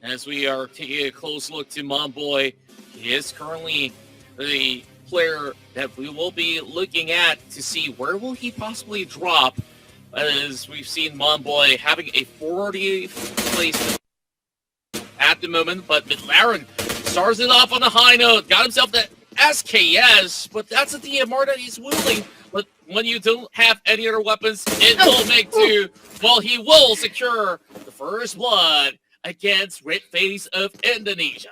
As we are taking a close look to Monboy, he is currently the player that we will be looking at to see where will he possibly drop. As we've seen Monboy having a 40th place at the moment, but McLaren starts it off on a high note, got himself the SKS, but that's a DMR that he's wielding. But when you don't have any other weapons, it will make do. Well, he will secure the first blood against Red Face of Indonesia.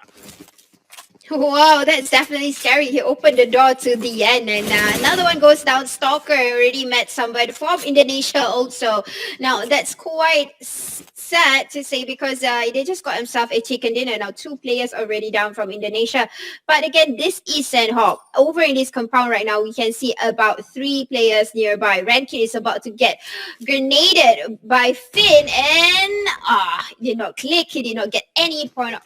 Wow, that's definitely scary. He opened the door to the end, and another one goes down. Stalker already met somebody from Indonesia also. Now, that's quite sad to say because they just got himself a chicken dinner. Now, two players already down from Indonesia. But again, this is Sandhawk. Over in this compound right now, we can see about 3 players nearby. Rankin is about to get grenaded by Finn, and did not click. He did not get any point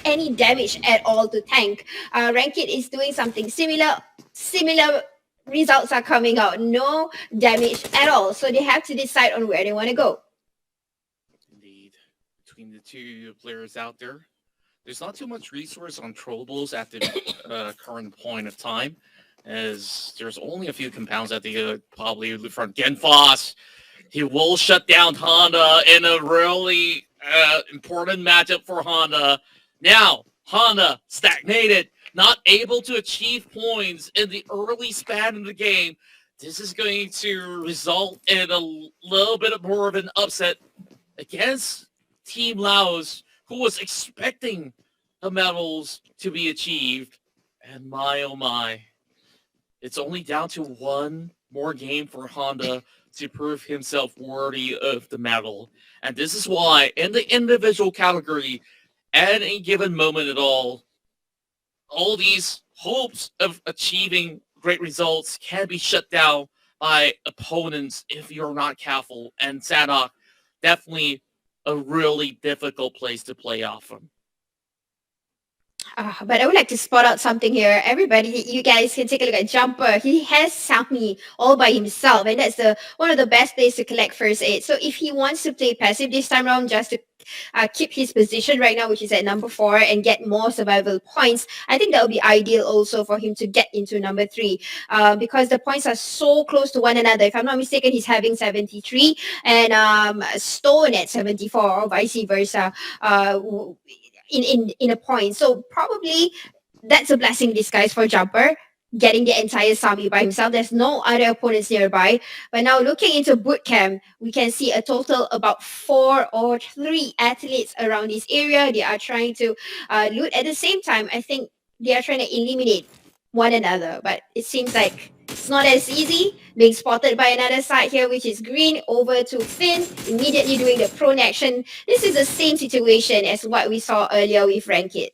any damage at all to tank. Rankit is doing something similar. Similar results are coming out. No damage at all. So they have to decide on where they want to go. Indeed. Between the two players out there's not too much resource on trollables at the current point of time, as there's only a few compounds that they probably front. Genfos, he will shut down Honda in a really important matchup for Honda. Now, Honda stagnated, not able to achieve points in the early span of the game. This is going to result in a little bit more of an upset against Team Laos, who was expecting the medals to be achieved. And my, oh my, it's only down to one more game for Honda to prove himself worthy of the medal. And this is why, in the individual category, at any given moment at all these hopes of achieving great results can be shut down by opponents if you're not careful. And Sanok, definitely a really difficult place to play off from. But I would like to spot out something here. Everybody, you guys can take a look at Jumper. He has Sami all by himself, and that's one of the best plays to collect first aid. So if he wants to play passive this time around just to keep his position right now, which is at number 4, and get more survival points, I think that would be ideal also for him to get into number 3 because the points are so close to one another. If I'm not mistaken, he's having 73 and Stone at 74 or vice versa. In a point. So probably that's a blessing in disguise for Jumper, getting the entire Sami by himself. There's no other opponents nearby. But now looking into boot camp, we can see a total about 4 or 3 athletes around this area. They are trying to loot at the same time. I think they are trying to eliminate one another, but it seems like it's not as easy. Being spotted by another side here, which is green, over to Finn, immediately doing the prone action. This is the same situation as what we saw earlier with Rankit.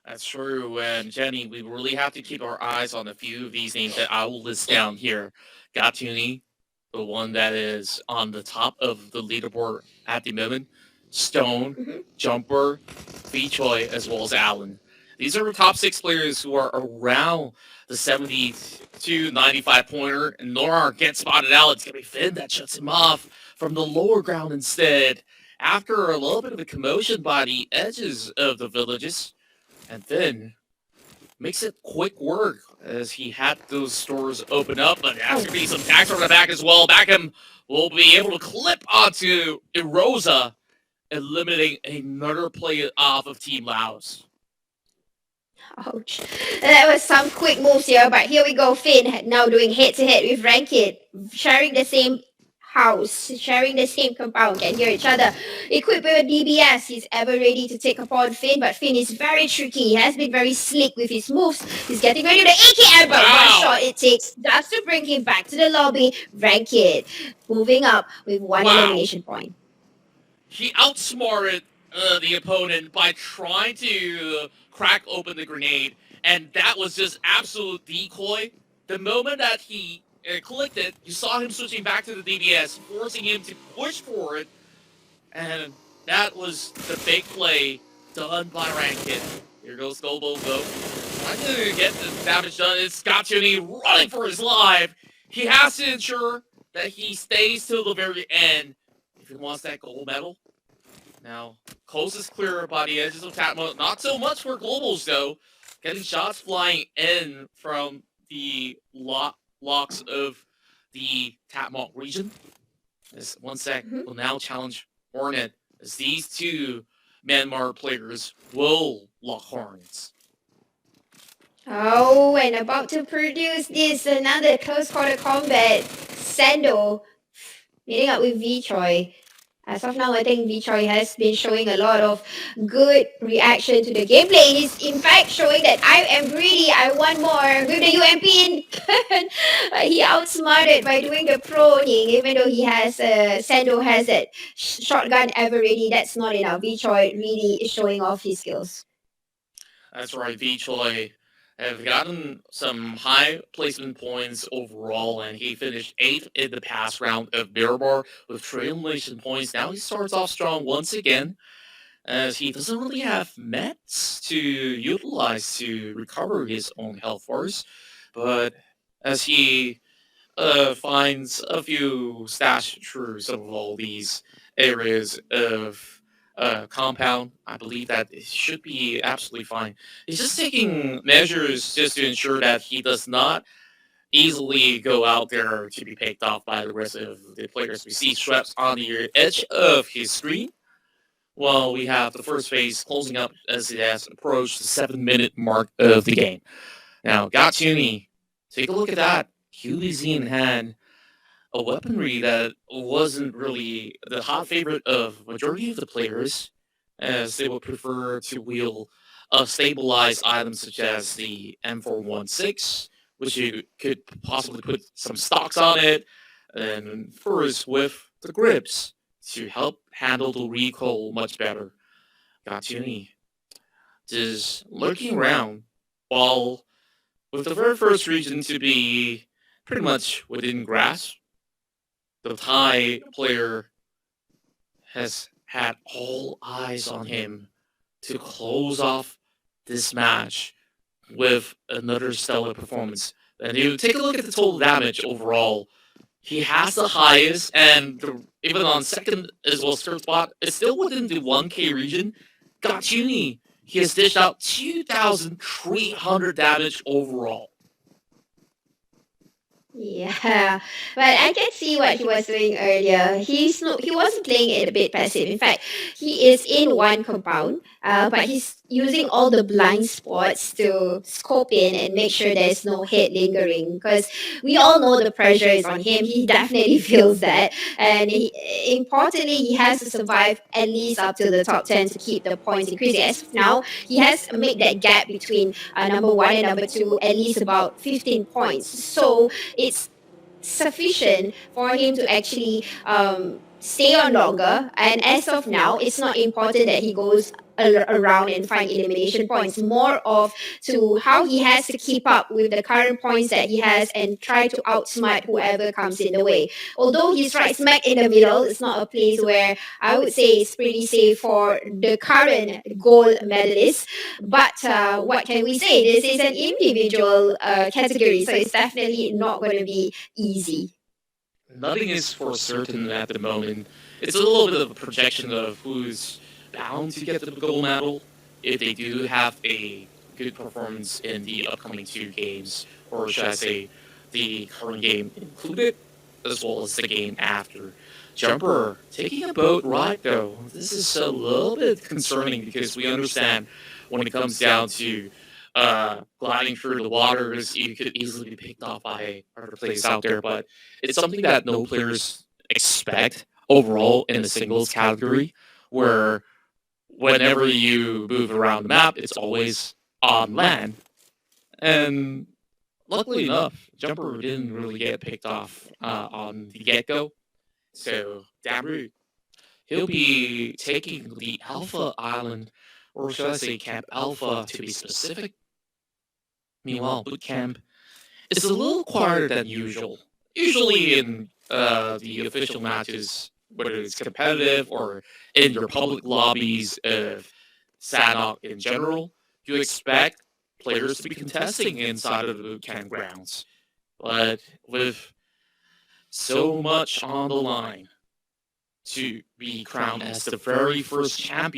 That's true. And Jenny, we really have to keep our eyes on a few of these names that I will list down here. Gatuni, the one that is on the top of the leaderboard at the moment. Stone, Jumper, Choi, as well as Allen. These are the top 6 players who are around the 70 to 95 pointer, and Norar gets spotted out. It's going to be Finn that shuts him off from the lower ground instead. After a little bit of a commotion by the edges of the villages, and Finn makes it quick work as he had those stores open up, but there's going to be some attacks on the back as well. Backham will be able to clip onto Erosa, eliminating another play off of Team Laos. Ouch. That was some quick moves here, but here we go. Finn now doing head-to-head with Rankit, sharing the same house, sharing the same compound, can hear each other. Equipped with a DBS, he's ever ready to take upon Finn, but Finn is very tricky. He has been very slick with his moves. He's getting ready to AK Amber. One shot it takes just to bring him back to the lobby. Rankit moving up with one elimination point. He outsmarted the opponent by trying to crack open the grenade, and that was just absolute decoy. The moment that he clicked it, you saw him switching back to the DBS, forcing him to push for it, and that was the big play done by Rankit. Here goes Golbo, though. Not going to get the damage done. It's Scott Tooney running for his life. He has to ensure that he stays till the very end if he wants that gold medal. Now, coast is clear by the edges of Tatmo. Not so much for globals, though. Getting shots flying in from the locks of the Tatmo region. This 1sec will now challenge Hornet as these two Myanmar players will lock Hornets. Oh, and about to produce this another close quarter combat. Sando meeting up with V-Choi. As of now, I think V-Choi has been showing a lot of good reaction to the gameplay. He's in fact showing that I am greedy, I want more with the UMP in turn. He outsmarted by doing the proning, even though he has, Sando has that shotgun ever ready. That's not enough. V-Choi really is showing off his skills. That's right, V-Choi have gotten some high placement points overall, and he finished 8th in the past round of Miramar with triangulation points. Now he starts off strong once again, as he doesn't really have mets to utilize to recover his own health force, but as he finds a few stash through some of all these areas of compound, I believe that it should be absolutely fine. He's just taking measures just to ensure that he does not easily go out there to be picked off by the rest of the players. We see Schweppes on the edge of his screen, while we have the first phase closing up as it has approached the 7-minute mark of the game. Now, Gatsuni, take a look at that. QBZ in hand, a weaponry that wasn't really the hot favorite of majority of the players, as they would prefer to wield stabilized items such as the M416, which you could possibly put some stocks on it, and first with the grips to help handle the recoil much better. Gatsuni just lurking around, while with the very first region to be pretty much within grasp, the Thai player has had all eyes on him to close off this match with another stellar performance. And you take a look at the total damage overall. He has the highest, and even on second as well as third spot, it's still within the 1K region. Gatsuni, he has dished out 2,300 damage overall. Yeah, but I can see what he was doing earlier. He wasn't playing it a bit passive. In fact, he is in one compound, but he's using all the blind spots to scope in and make sure there's no hit lingering. Because we all know the pressure is on him. He definitely feels that, and importantly, he has to survive at least up to the top 10 to keep the points increasing. As of now, he has to make that gap between number one and number two at least about 15 points. So it's sufficient for him to actually stay on longer. And as of now, it's not important that he goes around and find elimination points. More of to how he has to keep up with the current points that he has and try to outsmart whoever comes in the way. Although he's right smack in the middle, it's not a place where I would say it's pretty safe for the current gold medalist. But what can we say? This is an individual category, so it's definitely not going to be easy. Nothing is for certain at the moment. It's a little bit of a projection of who's bound to get the gold medal if they do have a good performance in the upcoming 2 games, or should I say, the current game included, as well as the game after. Jumper taking a boat ride though. This is a little bit concerning because we understand when it comes down to gliding through the waters, you could easily be picked off by other players out there, but it's something that no players expect overall in the singles category, where whenever you move around the map, it's always on land. And luckily enough, Jumper didn't really get picked off on the get-go. So, Dabru, he'll be taking the Alpha Island, or should I say Camp Alpha to be specific. Meanwhile, boot camp is a little quieter than usual. Usually in the official matches, whether it's competitive or in your public lobbies of Sanok in general, you expect players to be contesting inside of the boot camp grounds. But with so much on the line, to be crowned as the very first champion